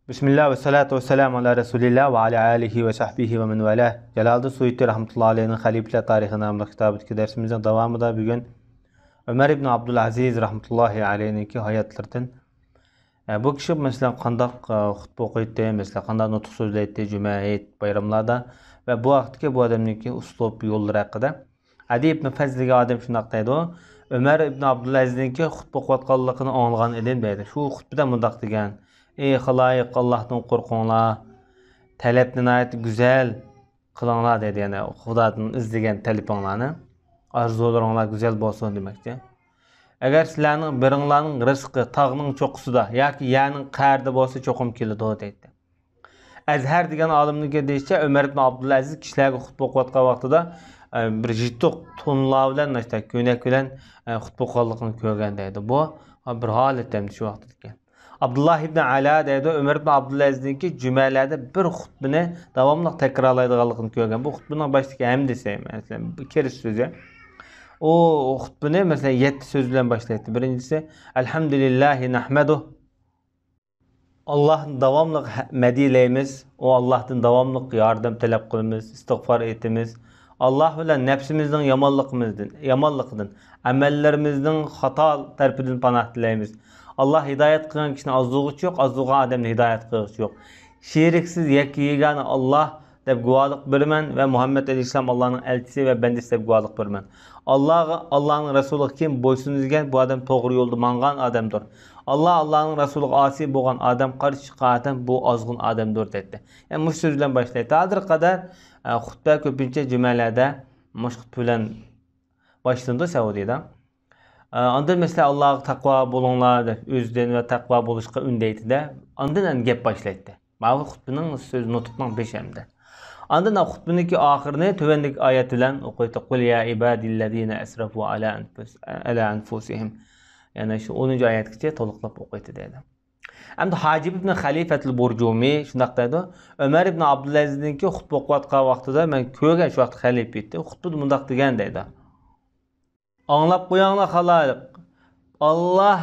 Bismillah ve salatu ve selamu ala Resulillah ve ala alihi ve sahbihi ve men velah. Jalaldin Suyuti rahmetullahi aleyhinin Halifeler Tarihi namlı kitabındaki dersimizin devamında bugün Ömer ibn Abdülaziz rahmetullahi aleyhininki hayatlardan bu kişi mesela qandaq xutba okuydu, mesela qandaq nutq so'zlaydi, juma, hayit, bayramlarda ve bu vaqtdagi bu adamniki uslub yo'llari haqida. Adi ibn Fazliga adam shunday deydi o. Ömer ibn Abdülaziz'ninki xutba o'qiyotganligini anglagan edim deydi. Shu xutbada mundaq degan: "Ey xaloyiq, Allohdan qo'rqinglar. Talabni nihoyat go'zal qilinglar" dedi. Yani Xudodan izlagan talabinglarni, orzularinglar go'zal bo'lsin demoqchi. Agar sizlarning biringlarning rizqi tog'ning cho'qqisida yoki yerning qarda bo'lsa cho'qim keladi deydi. Azhar degan olimniki deyishicha, Ömer ibn Abdülaziz kishilarga xutba o'qiyotgan vaqtida bir jituq tonlar bilan nashta ko'nak bilan xutba o'qiganligini ko'rgan deydi. Bu bir holat endi shu vaqtda. Abdullah ibn Ala deydi, Ömer ibn Abdülaziz'ninki cümelerde bir xutbini davamlı tekrarlaydiganligini ko'rgan. Bu xutbaning boshidagi ham desam, mesela bir kirish so'zi. O xutbini mesela 7 so'z bilan boshlaydi. Birinchisi Elhamdülillahi nahmeduh. Allah'ın davamlı medileyimiz, o Allah'tan davamlı yardım talep qilamiz, istig'for etimiz. Allah bilan nefsimizden yamanlıqdan, amellerimizden hata tarafından panoh tilaymiz. Allah hidayet qilgan kishini azlığı yo'q, azlığa adamni hidayet qilish yo'q. Şeriksiz yegane Allah deb guvohlik beraman ve Muhammed Aleyhisselam Allah'ın elchisi ve bendisi deb guvohlik beraman. Allah'ın Resulü kim bo'ysunizgan bu adam to'g'ri yo'lda mangan adamdir. Allah'ın Resulü asi bo'lgan adam, qarshi chiqqan adam bu ozg'in adamdir dedi. Yani mush so'z bilan boshlaydi. Hozir qadar xutba ko'pincha jumalarda mush xutba bilan boshlandi Saudiyada. Ondan mesela Allah'a takva bulunlar, özden ve takva buluşqa ündeydi de. Ondan gap başlaydı. Bana xutbinin söz nutqning beşemde. Ondan xutbinin ki ahirini tövendeki ayet bilen okuydu. Kul ya ibadillezine esrafu ala anfusihim. Yani şu 10. ayetkice toluqlab okuydu dedi. Endi Hacib ibn Halifetul Burcumi şundaq dedi. Ömer ibn Abdülaziz'ninki xutba o'qiyotgan vaqtida men ko'rgan shu vaqt xalif etdi. Xutbada mundaq degan deydi. Anlap qo'yinglar xaloyiq. Allah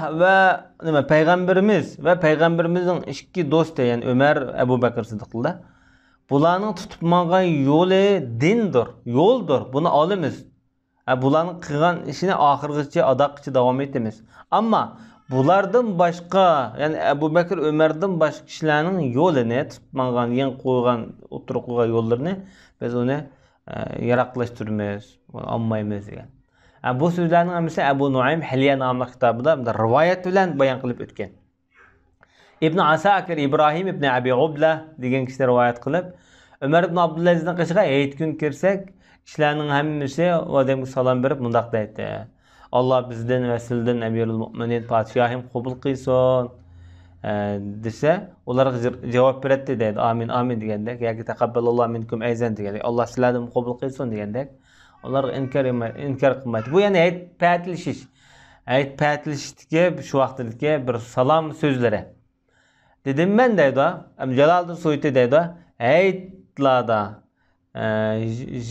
ve peygamberimiz ve peygamberimizin ikki do'sti, yani Ömer, Ebu Bekir Siddiqlar. Bularning tutib mangan yo'li dindir, yo'ldir. Buni olamiz. Bularning qilgan ishini oxirgacha adoqcha davom etamiz. Ammo bulardan boshqa, yani Ebu Bekir, Ömerdan boshqa kishilarning yo'lini tutib mangan, yan qo'ygan, o'tirib qo'ygan yo'llarini biz uni yaroqlashtiramiz, olmaymiz degan. Bu sözlerinin hamısı Ebu Nuaym Hilye namlı kitabında rivayet bilen bayan kılıp ötken. İbn Asakir İbrahim ibn Abi Ubla degan kişiler rivayet kılıp Ömer ibn Abdülaziz'den qışıqa ayet gün kirsek kişilerin hamısı o adamga salam berip mundaq deydi. Allah bizden ve sizden Emirul Mu'minin padişahim qabul qilsin dese ularga cevap berdi deydi. Amin amin degandek yoki taqabbalallohu minkum ayzan degandek. Allah sizlardan qabul qilsin degandek. Onlar inkar qilmaydi. Bu yani ayet paytlishish. Ayet paytlishdagi shu vaqtdagi bir salom so'zlari. Dedim men deydi, Jalaldin Suyuti deydi, ayetlarda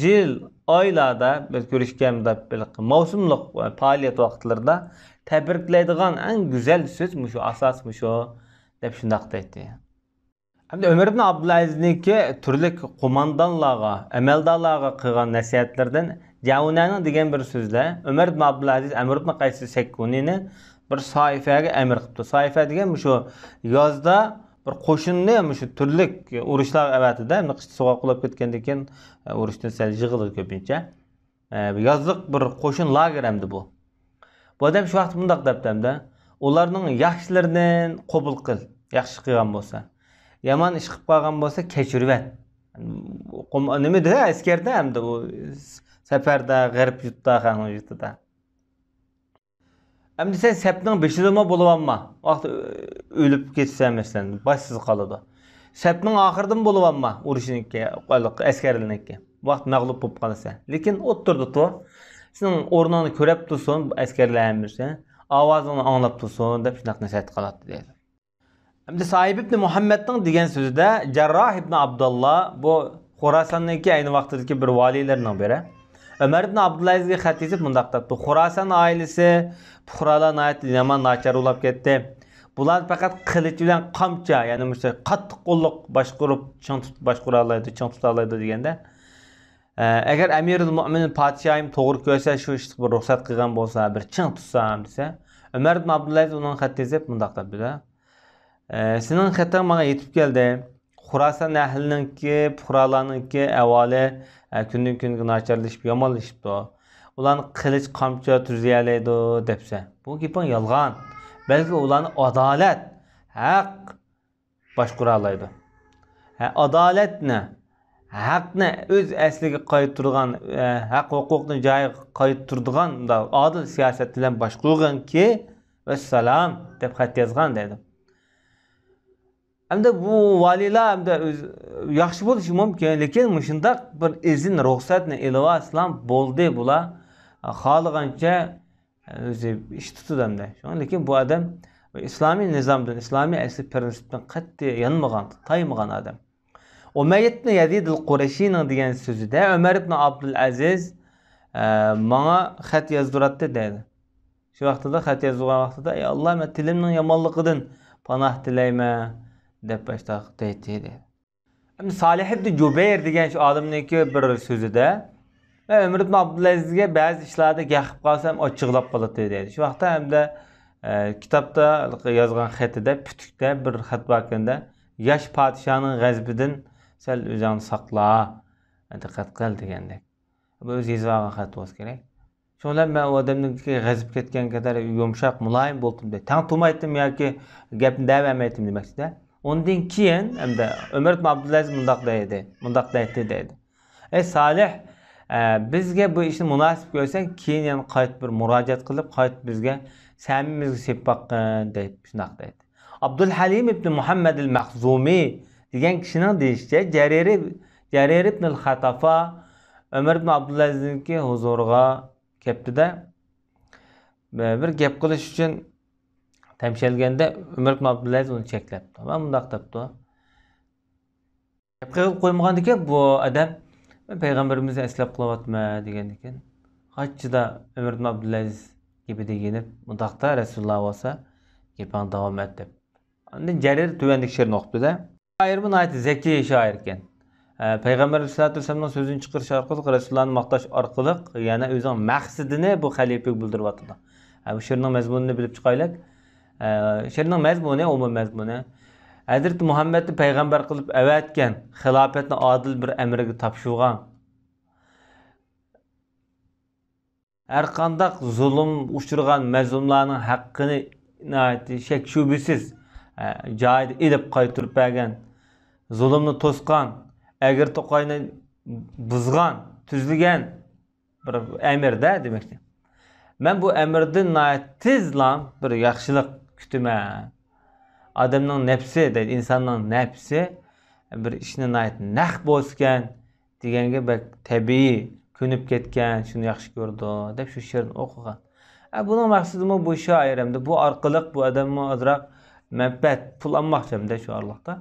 yil oylarda biz ko'rishganda mavsumlik faoliyat vaqtlarida tabriklaydigan eng go'zal so'z shu asos shu deb shundaq deydi. Hem de Ömer ibn Abdülaziz'ninki türlük kumandanlarga, emeldarlarga qilgan nasihatlardan Javunani degan bir so'zda Ömer ibn Abdülaziz Amr ibn Qays Sakkuni'ni bir sayfaga emir qildi. Sayfa degan shu yozda bir qo'shinni shu turlik urushlar avatida, qish so'g'ib qulab ketgandan keyin urushdan sal yig'ildi ko'pincha. Yozliq bir qo'shin lager hamdi bu. Bu odam shu vaqt bundaq debdi, ularning yaxshilaridan qabul qil, yaxshi qilgan bo'lsa. Yaman ish qilib qolgan bo'lsa kechirvat. Nima dedi? Askarda hamda bu safarda, g'arb yurtda, xalq yurtida. Endi sen sapning beshidama bo'lib olma. Vaqt o'lib ketsa masalan, boshsiz qoladi. Sapning oxiridan bo'lib olma, urushniki, askarlarniki. Vaqt mag'lub bo'lib qolsa. Lekin o'tirdi to. Sening o'rningni ko'rib tursin, askarlar hamsa, ovozingni anglab tursin deb shunday nasihat qiladi deydi. Hem de Sahib ibn Muhammed'den degan sözde Cerrah ibn Abdullah bu Xorasan'daki aynı vaxtdaki bir valilerinden biri. Ömer ibn Abdülaziz'e xat yazıp mundaq debdi. Xorasan ailesi fuqarolar nihayat yaman nachar ulab ketdi. Bular faqat qilich bilan qamcha, ya'ni o'sha qattiq qo'lliq boshqarib, ching tutib boshqara oladi, ching tuta oladi deganda, agar Amirul Mo'minin podshohim to'g'ri ko'rsa, shu ishni bir ruxsat qilgan bo'lsa, bir ching tutsam desa, Umar ibn Abdulaziz uning xatini yozib bundoq debdi-da. Sening xating menga yetib keldi. Xurason ahlininki, fuqarolarninki ahvoli kundan kunga nacharlashib, yomonlashibdi. Ularni qilich qamcha tuzalaydi debsa, bu gaping yolg'on. Belki ularni adolat, haq boshqara oladi. Adolatni, haqni o'z asliga qaytargan, haq huquqni joyiga qaytargan adil siyosat bilan boshqarganki, vassalam deb xat yozgan dedi. Hamda bu valilar hamda yaxshi bo'lishi mumkin, lekin shundaq bir izin ruxsatni ilova islam bo'ldi bular xohlagancha o'zi ish tutadi hamda. Lekin bu odam islomiy nizomdan, islomiy asli prinsipdan qat'iy yanmagan, taymagan odam. Umayyad ibn Yazid al-Qurashiyning degan so'zida Umar ibn Abdulaziz menga xat yozdiradi dedi. Shu vaqtida xat yozgan vaqtida ey Alloh, men tilimning yomonligidan panoh tilayman deb başlaq deydi. Endi Salih ibn Jubayr degan shu olimniki bir so'zida Umar ibn Abdulazizga ba'zi ishlarda gaqib qolsam ochiqlab qoladi deydi. Shu vaqtda hamda kitobda yozgan xatida putukda bir xat bor ekanda, yosh podshohning g'azabidan sal o'zingni saqla, diqqat qil degandek. Bu o'zi yozgan xat bo'lsa kerak. Shunlar men u odamningki g'azab ketgan qadar yumshoq, muloyim bo'ldim dedi. Tang tumaydim yoki gapni davom etdim demoqchida. Ondan keyin hamda Umar ibn Abdulaziz mundaq deydi. Ey Salih, bizga bu ishni munosib ko'rsang, keyin yana qayt bir murojaat qilib, qayt bizga samimizga sepib baqqin deb shunaq deydi. Abdul Halim ibn Muhammad al-Makhzumi degan kishining deyishicha, Jarir ibn al-Xatafa Umar ibn Abdulazizniki huzuriga kelibdi-da, bir gap qilish uchun tamshalganda Umar ibn Abdulaziz uni cheklabdi. Va bundaq debdi. Gap qilib qo'ymagan ekan bu odam, payg'ambarimizni eslab qilyapman degan ekan. Hajjida Umar ibn Abdulaziz gibi deginib, bundaqda Rasululloh bo'lsa, gapini davom et deb. Ondan Jarir tuvandik she'rni o'qibdi-da. Shoir bu nayt zeki shoir ekan. Payg'ambar sollallohu alayhi vasallamning so'zini chiqarish orqali, Rasulullohni maqtash orqali yana o'zining maqsadini bu xalifaga bildiryapti. Bu she'rning mazmunini bilib chiqaylik. She'rning mazmuni, umum mazmuni Hazrat Muhammadni payg'ambar qilib avatgan, xilofatni adil bir amriga topshirgan. Har qanday zulm uchirgan mazlumlarning haqqini shak shubisiz joyida ilib qaytirib bergan, zulmni to'sgan, agar to'qayni buzgan, tuzlagan bir amirda demakdir. Men bu amirdan tezlam bir yaxshilik kutaman. Adamning nafsi deydi, insonning nafsi bir ishni naq bo'lgan deganga bak tabiiy ko'nib ketgan, shuni yaxshi ko'rdi deb shu she'rni o'qigan. Buning maqsadi bu shoir hamda bu orqali bu odamni ozroq manfaat pul olmoqchi hamda shu orliqda.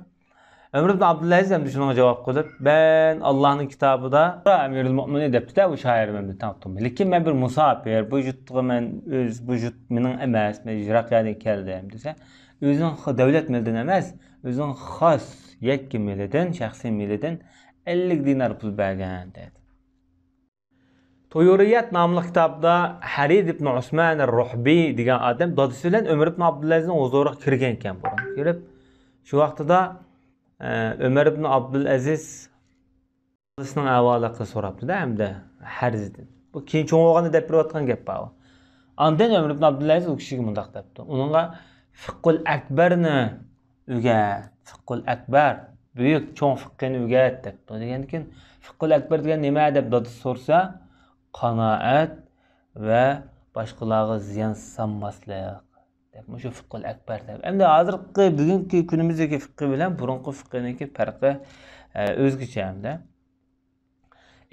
Umar ibn Abdulaziz ham shunga javob qilib, "Ben Allohning kitobida Amirul Mo'minin debdi-da, bu shoir men tanıdım. Lekin men bir musafir, bu yurtga men o'z bu yurt mening emas, men Iroqdan keldim" desa, o'zining davlat milidan emas, o'zining xos yakki milidan, shaxsiy milidan 50 dinar pul bergan dedi. To'yuriyat nomli kitobda Harid ibn Usman ar-Ruhbi degan odam dadasi bilan Umar ibn Abdulazizning huzuriga kirgan ekan burun. Kirib, shu vaqtida Umar ibn Abdulaziz dadasining ahvolini so'rabdi-da, hamda Harizdan. Bu keyin cho'ng'og'ini deb berayotgan gap bu. Ondan Umar ibn Abdulaziz u kishiga mundaq debdi. Uningga Fiqhul Akbarni o'rgat. Fiqhul Akbar buyuk cho'ng fiqhini o'rgat debdi. Degandan Fiqhul Akbar degan nima deb dadasi so'rsa, qanoat va boshqalarga ziyon solmaslik deb shu Fiqhul Akbar deb. Endi hozirgi bugungi kunimizdagi fiqh bilan burungi fiqhniki farqi o'zgacha hamda.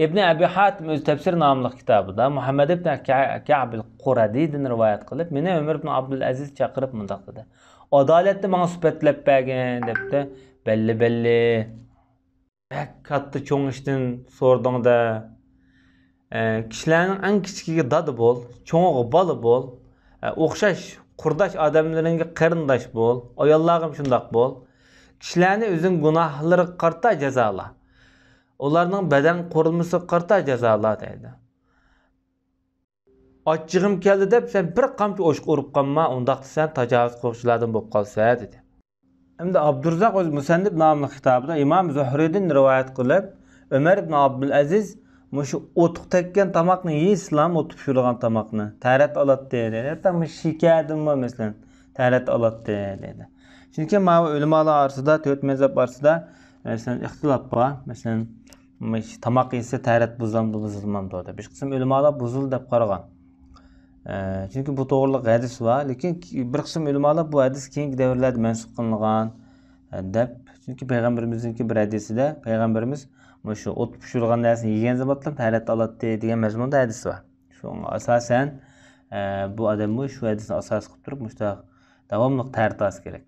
Ibn Abi Hatim o'z tafsir nomli kitobida Muhammad ibn Ka'b al-Quradidan rivoyat qilib, meni Umar ibn Abdulaziz chaqirib mundaq dedi. Adolatni menga sifatlab bergan debdi. Belli. Bak katta cho'ng ishdan so'rdingda. Kishilarning eng kichigiga dodi bo'l, cho'ng'iga bola bo'l, o'xshash Qurdaş adamlarınga qarindaş bol, ayollarım şundaq bol. Kişilerini özün günahları qarta cezala. Onlarning beden qurulması qarta cezala deydi. Açığım keldi deb sen bir qamchi oşq urib qanma, ondaq sen tajavuz qiluvchilardan bo'lib qolsa dedi. Endi Abdurzaq o'z Musannif nomli kitobida Imom Zuhriydan rivoyat qilib, Umar ibn Abdulaziz mushu o'tiq tekkan tomoqni yeysizlar, o'tib pishirgan tomoqni tarat oladi dedi. Hatta shikadimmi masalan tarat oladi dedi. Chunki ma ulamolar orasida, to'rt mazhab orasida masalan ixtilof bor. Masalan, tomoq yesa tarat buzilmamdi deb. Bir qism ulamolar buzil deb qaragan. Çünkü bu doğruluk hadis var. Lekin bir kısım ulamolar bu hadis keyingi davrlarda mansub qilingan deb. Çünkü Peygamberimizninki bir hadisida Peygamberimiz shu o't pishirgan narsani yegan zamonda tarat oladi degan mazmunda hadis var. Shunga asosan bu odam shu hadisni asos qilib turib mushtaq davomli tarat kerak.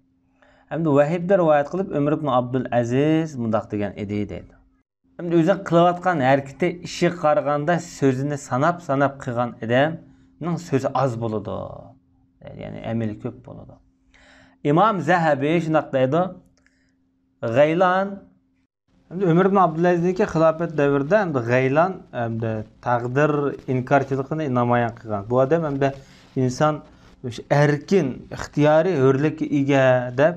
Hamda Vahibda rivoyat qilib Umar ibn Abdul Aziz mundaq degan edi deydi. Hamda o'zi qilayotgan harakati ishi qaraganda so'zini sanab qilgan odam sözü az buludu. Yani emeli köp buludu. İmam Zahabi şundaq deydi. Gaylan Ömür ibn Abdülaziz'deki xilafet devirde Gaylan taqdir inkarchiligini namoyon qilgan. Bu adam hamda inson erkin, ixtiyoriy hurlikka ega deb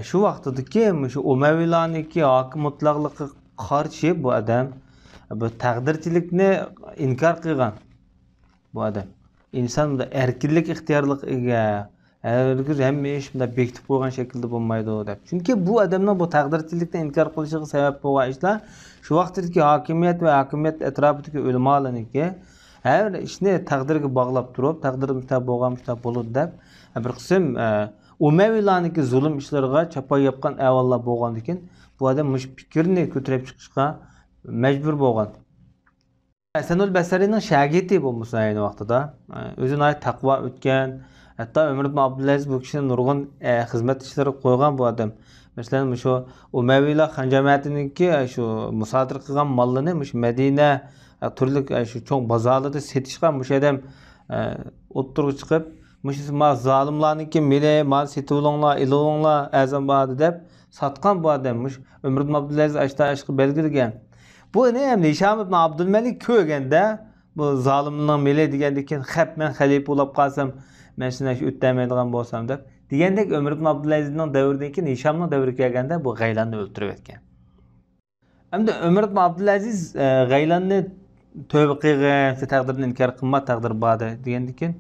shu vaqtdagi shu Umayyalarniki hokim mutlaqlikka qarshi bu adam bu taqdirchilikni inkor qilgan. Bu adam. İnsan da erkinlik, ixtiyorlik ega. Herkes hamma ish bunda bekitib qo'ygan shaklda bo'lmaydi deb. Chunki bu odamning bu taqdirchilikdan inkor qilishiga sabab bo'lgan ishlar shu vaqtdagi hokimiyat va hokimiyat atrofidagi ulamolarniki har ishni taqdirga bog'lab turib, taqdirimizda bo'lgan ishlar bo'ladi deb bir qism Umayyalarniki zulm ishlariga chapa yapgan avvallar bo'lgandan keyin bu odam mush fikrni ko'tarib chiqishga majbur bo'lgan. Hasanul Basri'nin şagirdi bulmuş aynı vaqtida. Özüne ait takva ötken. Hatta Ömür ibn Abdülaziz bu kişinin nurgun hizmet işleri koygan bu adam. Mesela şu Umayyalar Han cemaatininki şu musadir qilgan malını Medine turli şu çok bazarlarda setishgan mush adam o'ttirib chiqib ma zolimlarniki mele mal setib olinglar, ilinglar azam bor deb satgan bu adam. Ömür ibn Abdülaziz ashqa belgilagan. Bu ne hem Hişam ibn Abdülmelik köygende bu zalimliğin mele degendeki hep men halife olup kalsam men şuna şu öttemeydiğen bolsam deb. Degendek Ömür ibn Abdülaziz'nin devrindeki Hişam'ın devri kelgende bu Gaylan'ı öldürüp etken. Hem de Ömür ibn Abdülaziz Gaylan'ı tövbe qilgan, taqdirni inkar qilma, taqdir bor degendeki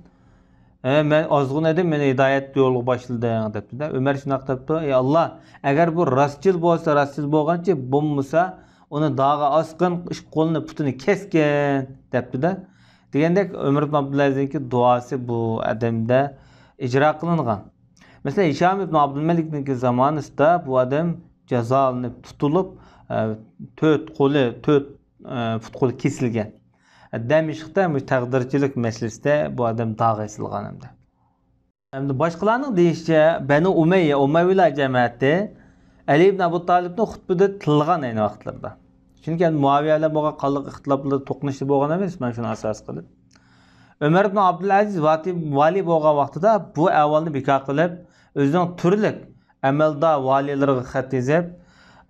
men ozg'un edim, meni hidayet yo'liga boshladim debdi-da. Ömer shunaq debdi: "Ey Allah, agar bu rostchil bo'lsa, rostchil bo'lgancha bo'lmasa onu dağa asqın, ish qo'lini putini kesken debdi-da. Degandek Ömür ibn Abdülaziz'ninki duası bu adamda icra qilingan. Mesela Hişam ibn Abdülmelik'ninki zamanında bu adam cezalanıp tutulup to'rt put qo'li kesilgan. Damishqda taqdirchilik masalasida bu adam dağa esilgan hamda. Hamda boshqalarning deyishicha Bani Umayyalar jamoati Ali ibn Abu Talib'ni xutbada tilgan ayni vaqtlarda. Chunki Muaviyalar bo'lgan qanliq ixtiloflar to'qnashib bo'lgan emas, men shuni asos qilib. Ömer ibn Abdülaziz vali bo'lgan vaqtida bu avalni bekor qilib, o'zining turli amaldor valilariga xat yozib,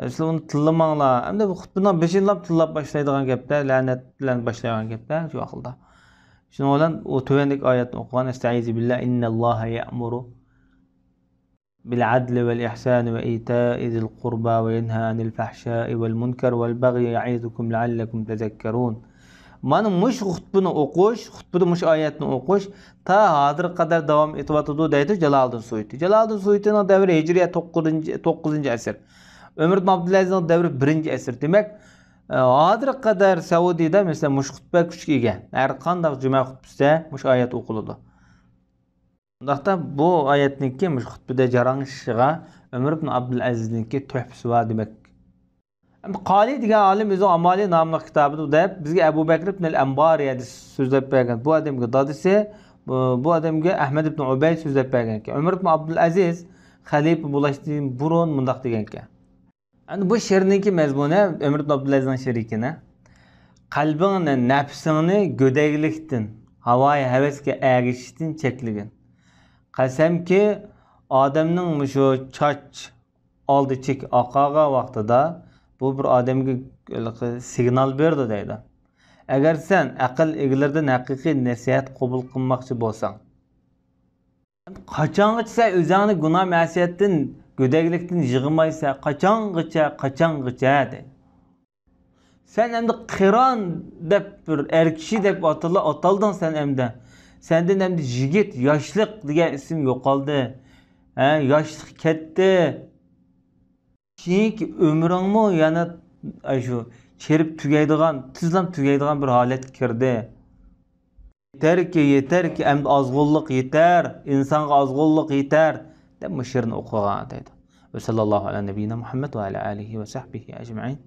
sizlar uni tillamanglar. Endi bu xutbadan beshinlab tillab boshlaydigan gapda, la'nat bilan boshlaydigan gapda shu vaqtda. Shuning bilan u tuvandek oyatni o'qigan, "Estaizu billahi innalloha ya'muru بالعدل والإحسان وإيتاء ذي القربى وينهى عن الفحشاء والمنكر والبغي يعظكم لعلكم تذكرون." Mana mush xutbani o'qish, xutbada mush oyatni o'qish ta hozir qadar davom etyapti deydi Jaloliddin Suyuti. Jaloliddin Suyutining davri Hijriya 9-asr. Ömür ibn Abdülazizning davri 1-asr. Demak, hozir qadar Saudiyada mesela mush xutba kuchga ega. Har qanday juma xutbasida mush oyat o'qiladi. Undaqda bu oyatniki mush xutbada jarang'ishiga Ömür ibn Abdülazizninki tuhfasi var demak. Qali degan olim o'zi Amali nomli kitobida deb bizga Abu Bakr ibn al-Ambari so'zlab bergan. Bu odamga dadisi, bu odamga Ahmad ibn Ubayd so'zlab bergan ekan. Umar ibn Abdulaziz xalifa bo'lishdan burun mundaq degan ekan. Endi bu she'rniki mazmuni Umar ibn Abdulazizning she'rikini qalbingni, nafsingni go'daklikdan, havoyi havasga ergishishdan cheklagan. Qasamki odamning shu choch oldi chek oqaga vaqtida bu bir odamga signal berdi deydi. Agar sen aql egalaridan haqiqiy nasihat qabul qilmoqchi bo'lsang, qachongacha o'zingni gunoh ma'siyatdan, go'daklikdan yig'maysa, qachongacha deydi. Sen endi qiron deb bir erkishi deb ataldın sen endi. Senden endi yigit, yoshlik degan ism yo'qoldi. Yoshlik ketdi. Keyingi ömrüngmi yana shu cherib tugaydigan, tizlam tugaydigan bir holat kirdi. Yeter ki endi ozg'unlik yeter, insonga ozg'unlik yeter deb bu she'rni o'qigan deydi. Ve sallallahu ala nebiyina Muhammed ve ala alihi ve sahbihi ecmaîn.